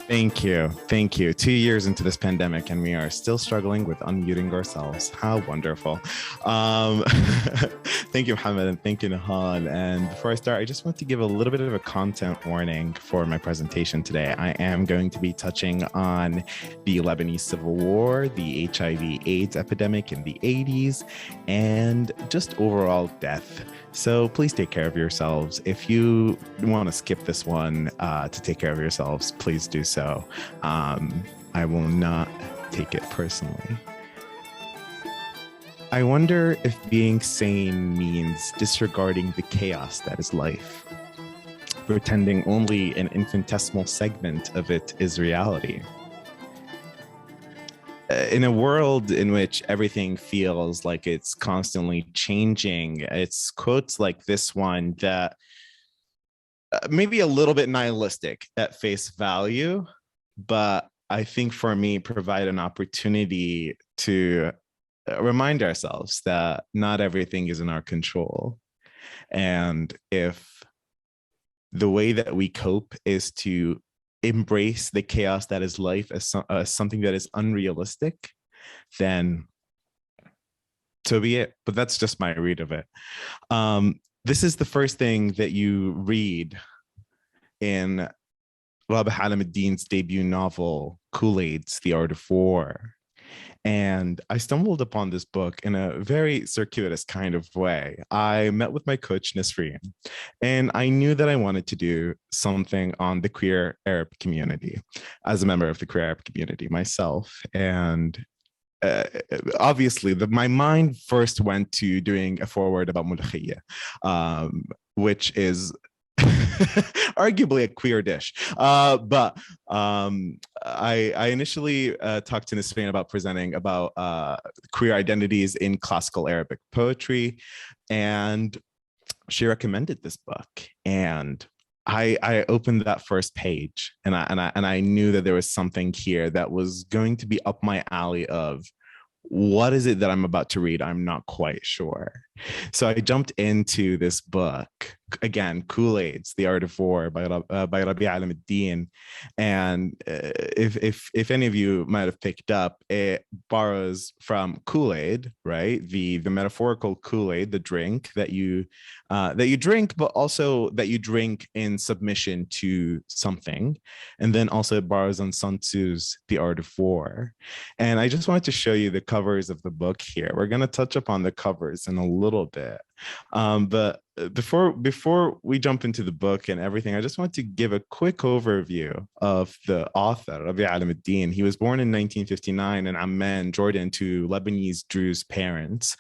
Thank you. Thank you. 2 years into this pandemic, and we are still struggling with unmuting ourselves. How wonderful. Um, thank you, Mohammed, and thank you, Nahal. And before I start, I just want to give a little bit of a content warning for my presentation today. I am going to be touching on the Lebanese Civil War, the HIV/AIDS epidemic in the 80s, and just overall death. So please take care of yourselves. If you want to skip this one to take care of yourselves, please do so. I will not take it personally. I wonder if being sane means disregarding the chaos that is life, pretending only an infinitesimal segment of it is reality. In a world in which everything feels like it's constantly changing, it's quotes like this one that maybe a little bit nihilistic at face value, but I think for me provide an opportunity to remind ourselves that not everything is in our control. And if the way that we cope is to embrace the chaos that is life as something that is unrealistic, then so be it. But that's just my read of it. This is the first thing that you read in Rabih Alameddine's debut novel, Koolaids, The Art of War. And I stumbled upon this book in a very circuitous kind of way. I met with my coach, Nisreen, and I knew that I wanted to do something on the queer Arab community as a member of the queer Arab community myself. And obviously, my mind first went to doing a foreword about Mulukhiyya, which is arguably a queer dish. But I initially talked to Nisreen about presenting about queer identities in classical Arabic poetry, and she recommended this book. And I opened that first page, and I knew that there was something here that was going to be up my alley of what is it that I'm about to read? I'm not quite sure. So I jumped into this book, again, Koolaids, The Art of War by Rabih Alameddine. And if any of you might have picked up, it borrows from Kool-Aid, right? The metaphorical Kool-Aid, the drink that you drink, but also that you drink in submission to something. And then also it borrows on Sun Tzu's The Art of War. And I just wanted to show you the covers of the book here. We're going to touch upon the covers in a little bit. But before we jump into the book and everything, I just want to give a quick overview of the author, Rabih Alameddine. He was born in 1959 in Amman, Jordan, to Lebanese Druze parents.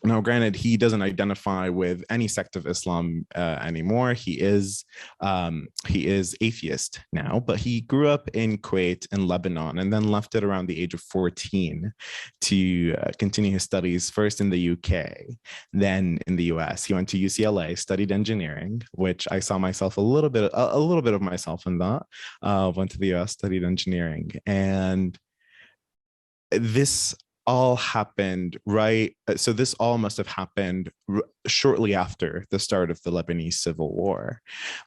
Now, granted, he doesn't identify with any sect of Islam anymore. He is atheist now, but he grew up in Kuwait and Lebanon, and then left it around the age of 14 to continue his studies, first in the UK, then in the US. He went to UCLA, studied engineering, which I saw myself a little bit of myself in that. Went to the US, studied engineering, and this all happened so this all must have happened shortly after the start of the Lebanese Civil War.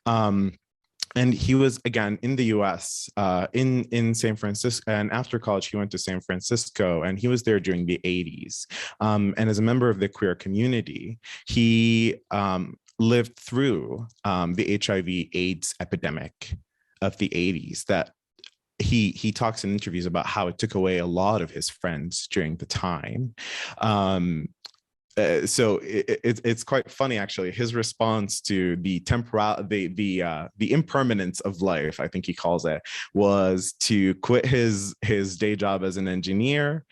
And he was, again, in the US, in San Francisco, and after college, he went to San Francisco, and he was there during the 80s. And as a member of the queer community, he lived through the HIV/AIDS epidemic of the 80s that he talks in interviews about how it took away a lot of his friends during the time. So it's quite funny, actually. His response to the impermanence of life, I think he calls it, was to quit his day job as an engineer,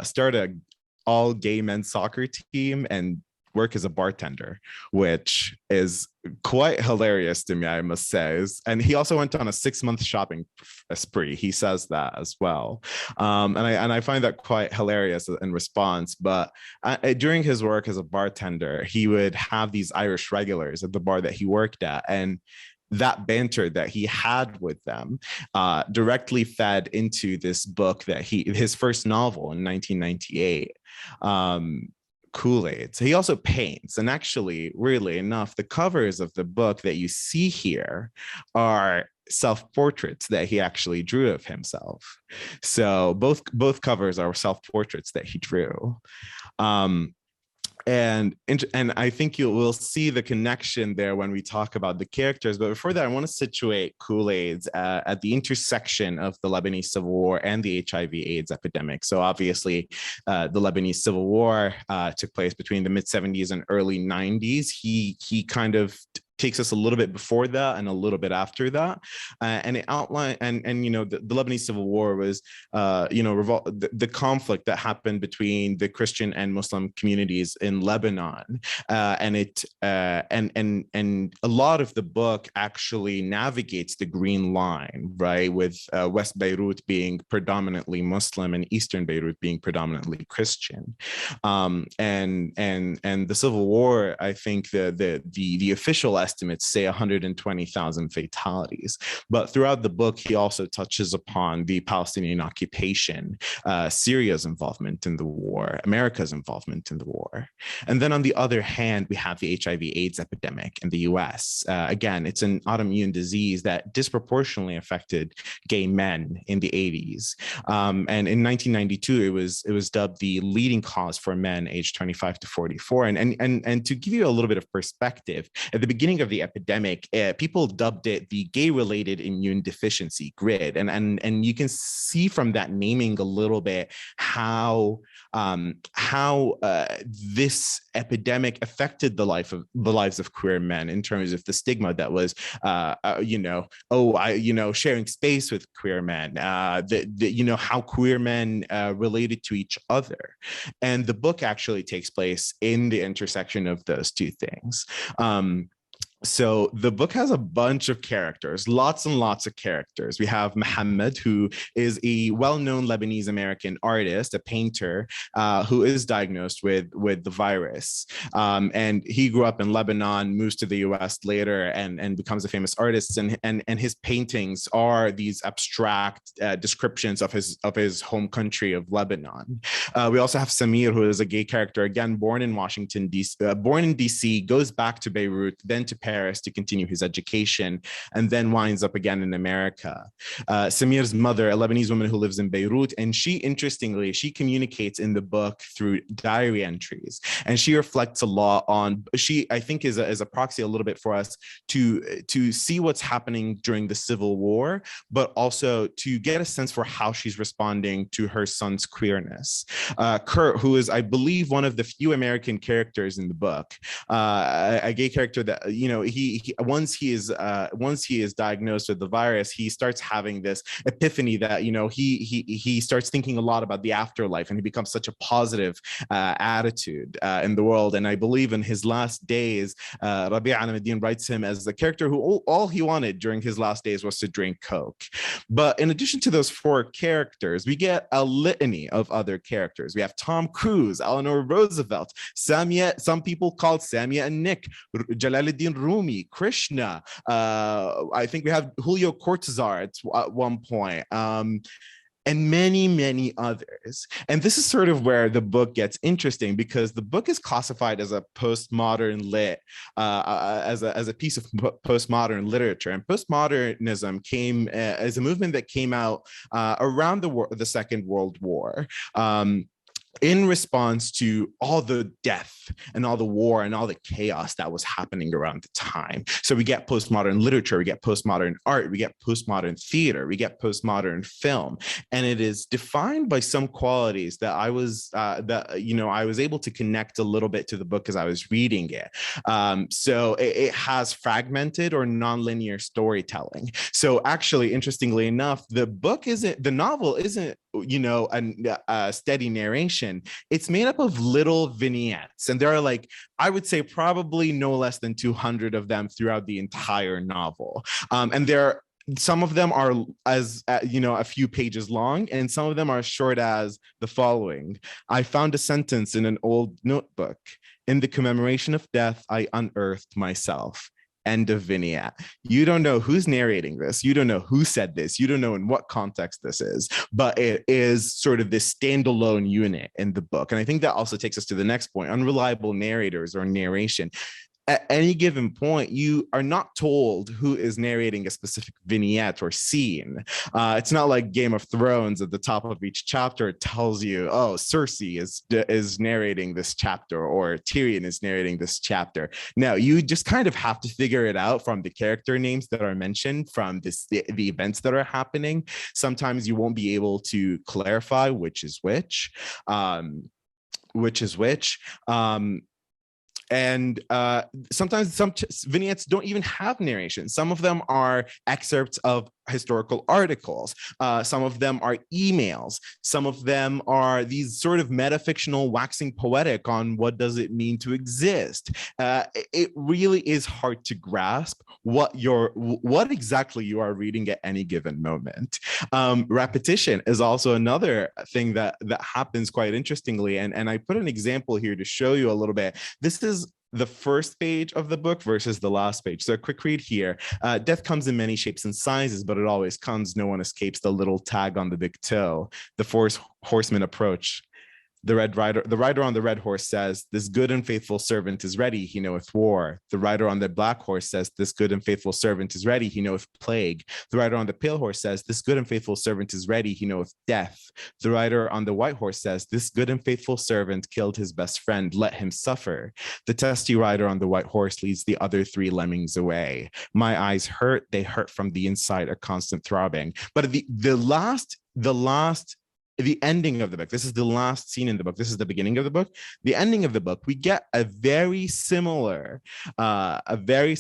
start an all gay men's soccer team, and work as a bartender, which is quite hilarious to me, I must say. And he also went on a 6-month shopping spree. He says that as well. And I find that quite hilarious in response. But during his work as a bartender, he would have these Irish regulars at the bar that he worked at. And that banter that he had with them directly fed into this book that his first novel in 1998. Koolaids. He also paints. And actually, weirdly enough, the covers of the book that you see here are self-portraits that he actually drew of himself. So both covers are self-portraits that he drew. Um, and I think you will see the connection there when we talk about the characters. But before that, I want to situate Koolaids at the intersection of the Lebanese Civil War and the HIV/AIDS epidemic. So obviously, the Lebanese Civil War took place between the mid 70s and early 90s. He kind of takes us a little bit before that and a little bit after that, and it outlined and you know the Lebanese Civil War was the conflict that happened between the Christian and Muslim communities in Lebanon, and a lot of the book actually navigates the green line, right, with West Beirut being predominantly Muslim and Eastern Beirut being predominantly Christian, and the Civil War. I think the official estimates say 120,000 fatalities. But throughout the book, he also touches upon the Palestinian occupation, Syria's involvement in the war, America's involvement in the war. And then on the other hand, we have the HIV/AIDS epidemic in the US. Again, it's an autoimmune disease that disproportionately affected gay men in the 80s. And in 1992, it was dubbed the leading cause for men aged 25 to 44. And to give you a little bit of perspective, at the beginning of the epidemic, people dubbed it the gay-related immune deficiency grid, and you can see from that naming a little bit how this epidemic affected the lives of queer men in terms of the stigma that was, sharing space with queer men, how queer men related to each other, and the book actually takes place in the intersection of those two things. So the book has a bunch of characters, lots and lots of characters. We have Mohammed, who is a well-known Lebanese American artist, a painter, who is diagnosed with the virus. And he grew up in Lebanon, moves to the US later, and becomes a famous artist. And his paintings are these abstract descriptions of his home country of Lebanon. We also have Samir, who is a gay character, again, born in DC, goes back to Beirut, then to Paris to continue his education, and then winds up again in America. Samir's mother, a Lebanese woman who lives in Beirut, and she communicates in the book through diary entries, and she reflects a lot on, I think is a proxy a little bit for us to see what's happening during the Civil War, but also to get a sense for how she's responding to her son's queerness. Kurt, who is, I believe, one of the few American characters in the book, a gay character that, once he is diagnosed with the virus, he starts having this epiphany that, he starts thinking a lot about the afterlife, and he becomes such a positive attitude in the world. And I believe in his last days, Rabih Alameddine writes him as the character who all he wanted during his last days was to drink Coke. But in addition to those four characters, we get a litany of other characters. We have Tom Cruise, Eleanor Roosevelt, Samia, some people called Samia and Nick, Jalaluddin Rumi, Krishna. I think we have Julio Cortázar at one point. And many, many others. And this is sort of where the book gets interesting, because the book is classified as a postmodern lit, as a piece of postmodern literature. And postmodernism came as a movement that came out around the Second World War. In response to all the death and all the war and all the chaos that was happening around the time. So we get postmodern literature, we get postmodern art, we get postmodern theater, we get postmodern film, and it is defined by some qualities that I was able to connect a little bit to the book as I was reading it. So it has fragmented or nonlinear storytelling. So actually, interestingly enough, the novel isn't a steady narration. It's made up of little vignettes, and there are, I would say, probably no less than 200 of them throughout the entire novel. And some of them are a few pages long, and some of them are short as the following. I found a sentence in an old notebook. In the commemoration of death, I unearthed myself. end of vignette. You don't know who's narrating this. You don't know who said this. You don't know in what context this is, but it is sort of this standalone unit in the book. And I think that also takes us to the next point, unreliable narrators or narration. At any given point, you are not told who is narrating a specific vignette or scene. It's not like Game of Thrones at the top of each chapter. It tells you, oh, Cersei is narrating this chapter, or Tyrion is narrating this chapter. No, you just kind of have to figure it out from the character names that are mentioned, from the events that are happening. Sometimes you won't be able to clarify which is which. And sometimes some vignettes don't even have narration. Some of them are excerpts of historical articles. Some of them are emails. Some of them are these sort of metafictional waxing poetic on what does it mean to exist. It really is hard to grasp what exactly you are reading at any given moment. Repetition is also another thing that happens quite interestingly. And I put an example here to show you a little bit. This is the first page of the book versus the last page. So a quick read here. Death comes in many shapes and sizes, but it always comes. No one escapes the little tag on the big toe. The four horsemen approach. The rider on the red horse says, this good and faithful servant is ready, he knoweth war. The rider on the black horse says, this good and faithful servant is ready, he knoweth plague. The rider on the pale horse says, this good and faithful servant is ready, he knoweth death. The rider on the white horse says, this good and faithful servant killed his best friend, let him suffer. The testy rider on the white horse leads the other three lemmings away. My eyes hurt, they hurt from the inside, a constant throbbing. But the ending of the book, this is the last scene in the book, this is the beginning of the book. The ending of the book, we get a very similar vignette,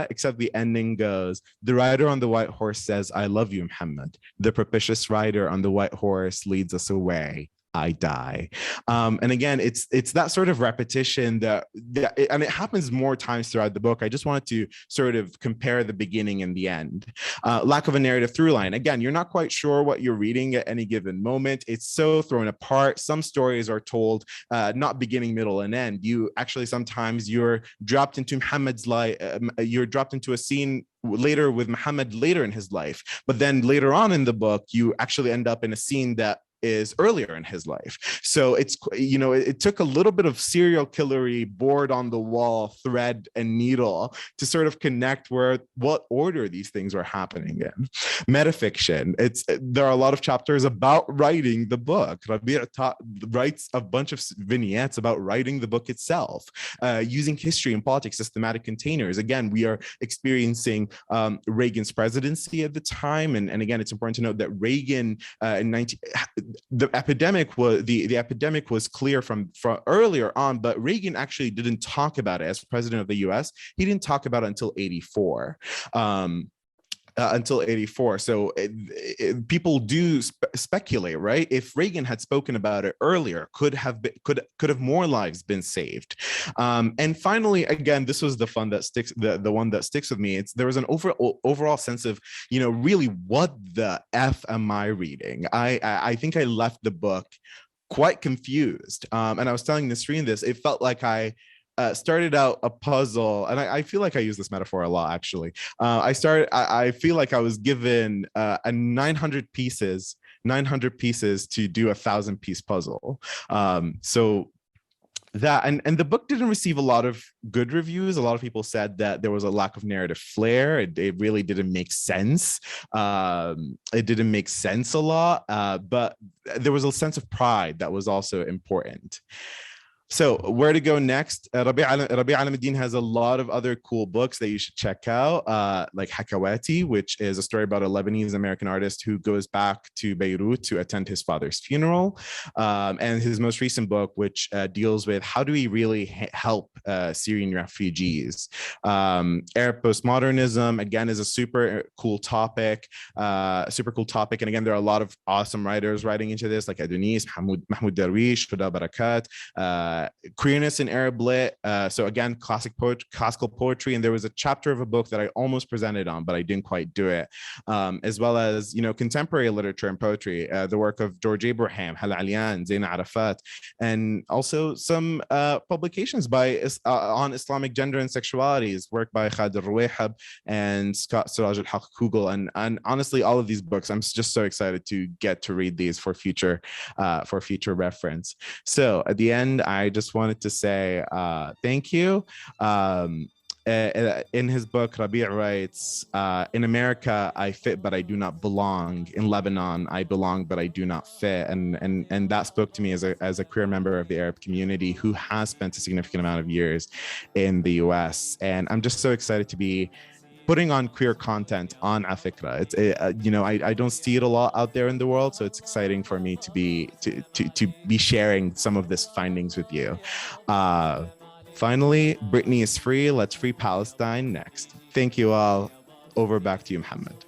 except the ending goes, the rider on the white horse says, I love you, Muhammad. The propitious rider on the white horse leads us away. I die. And again, it's that sort of repetition that and it happens more times throughout the book. I just wanted to sort of compare the beginning and the end. Lack of a narrative through line. Again, you're not quite sure what you're reading at any given moment. It's so thrown apart. Some stories are told not beginning, middle, and end. You actually, sometimes you're dropped into Muhammad's life. You're dropped into a scene later with Muhammad later in his life. But then later on in the book, you actually end up in a scene that is earlier in his life. So it's, it took a little bit of serial killery, board on the wall, thread and needle to sort of connect what order these things are happening in. Metafiction, there are a lot of chapters about writing the book. Rabih writes a bunch of vignettes about writing the book itself, using history and politics, systematic containers. Again, we are experiencing Reagan's presidency at the time. And again, it's important to note that Reagan the epidemic was clear from earlier on, but Reagan actually didn't talk about it as president of the US. He didn't talk about it until 84. So people do speculate, right? If Reagan had spoken about it earlier, could have more lives been saved? And finally, again, this was the one that sticks with me. There was an overall sense of, really, what the F am I reading? I think I left the book quite confused. And I was telling Nasreen this, it felt like I started out a puzzle, and I feel like I use this metaphor a lot, actually. I feel like I was given a 900 pieces to do a 1,000-piece puzzle. So that, and the book didn't receive a lot of good reviews. A lot of people said that there was a lack of narrative flair. It really didn't make sense. It didn't make sense a lot, but there was a sense of pride that was also important. So where to go next? Rabih Alameddine has a lot of other cool books that you should check out, like Hakawati, which is a story about a Lebanese American artist who goes back to Beirut to attend his father's funeral. And his most recent book, which deals with how do we really help Syrian refugees. Arab postmodernism, again, is a super cool topic. And again, there are a lot of awesome writers writing into this, like Adonis, Mahmoud Darwish, Huda Barakat, queerness in Arab lit. So again, classical poetry, and there was a chapter of a book that I almost presented on, but I didn't quite do it. As well as contemporary literature and poetry, the work of George Abraham, Hal Alian, Zain Arafat, and also some publications by on Islamic gender and sexualities, work by Khadir Ruwayhab and Scott Siraj al-Haq Kugel, and honestly, all of these books, I'm just so excited to get to read these for future reference. So at the end, I just wanted to say thank you. In his book, Rabih writes, in America, I fit, but I do not belong. In Lebanon, I belong, but I do not fit. And that spoke to me as a queer member of the Arab community who has spent a significant amount of years in the US. And I'm just so excited to be putting on queer content on afikra. I don't see it a lot out there in the world, so it's exciting for me to be sharing some of this findings with you. Finally, Britney is free. Let's free Palestine next. Thank you all. Over back to you, Mohammed.